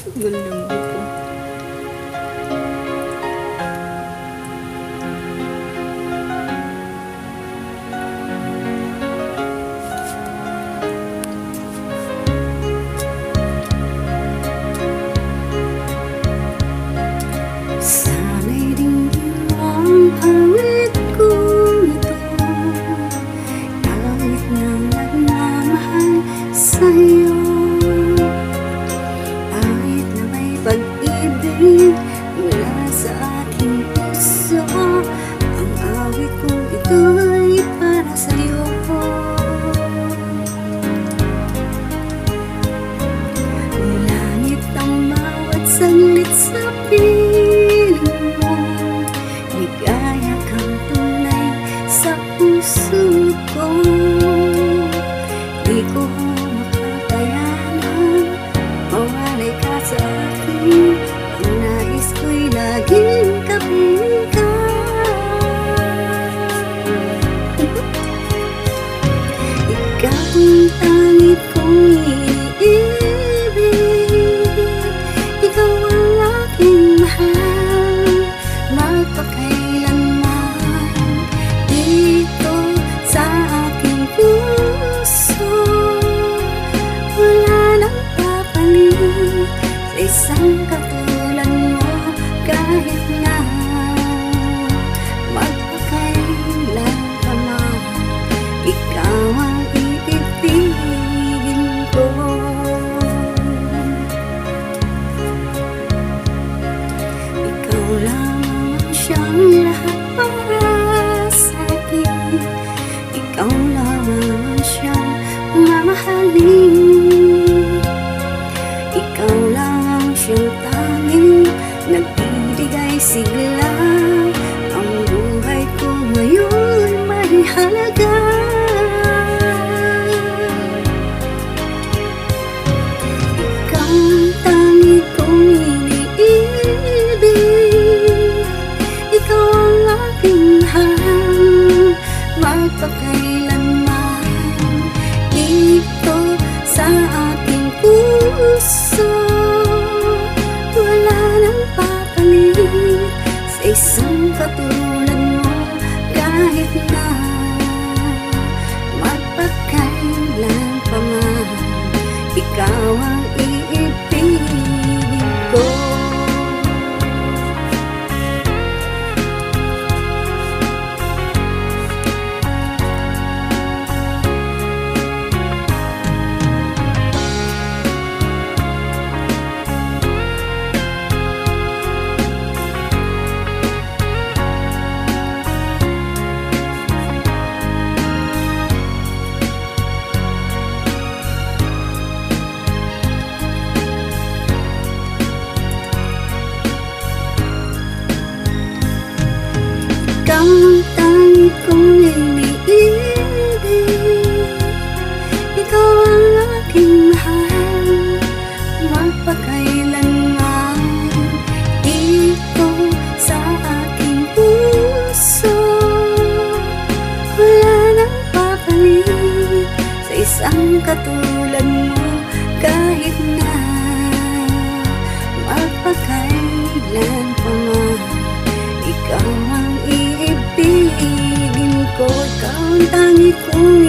Galing ko. Sana'y dinggin mo ang hangit kong ito, kahit na nagmamahal sa'yo. Kahit na may pag-ibig mula sa aking puso, ang awit kong ito'y para sa'yo. Langit ang bawat saglit sa piling mo, ligaya kang tunay sa puso ko. Di ko makakayanan mawalay ka sa akin, ang nais ko'y laging kapiling ka. Ikaw ang tanging kong iniibig, ikaw ang aking mahal, magpakailanman dito sa aking puso. Wala nang papalit sa isang katulad mo, kahit na magpakailan pa man, ikaw ang iibigin ko. Ikaw lamang ang siyang lahat para sa'kin, ikaw lamang ang siyang mamahalin. Ikaw lang ang siyang tanging nagbibigay sigla, ang buhay ko ngayon may halaga. Ikaw ang tanging kong iniibig, ikaw ang aking mahal, magpakailanman dito sa aking puso. Wala nang papalit sa isang katulad mo, kahit na magpakailan pa man, ikaw ang iibigin ko. Ikaw ang tanging kong iniibig, ikaw ang aking mahal, magpakailanman dito sa aking puso. Wala nang papalit sa isang katulad mo, kahit na magpakailan pa man, ikaw ang iibigin ko. Ikaw ang tanging kong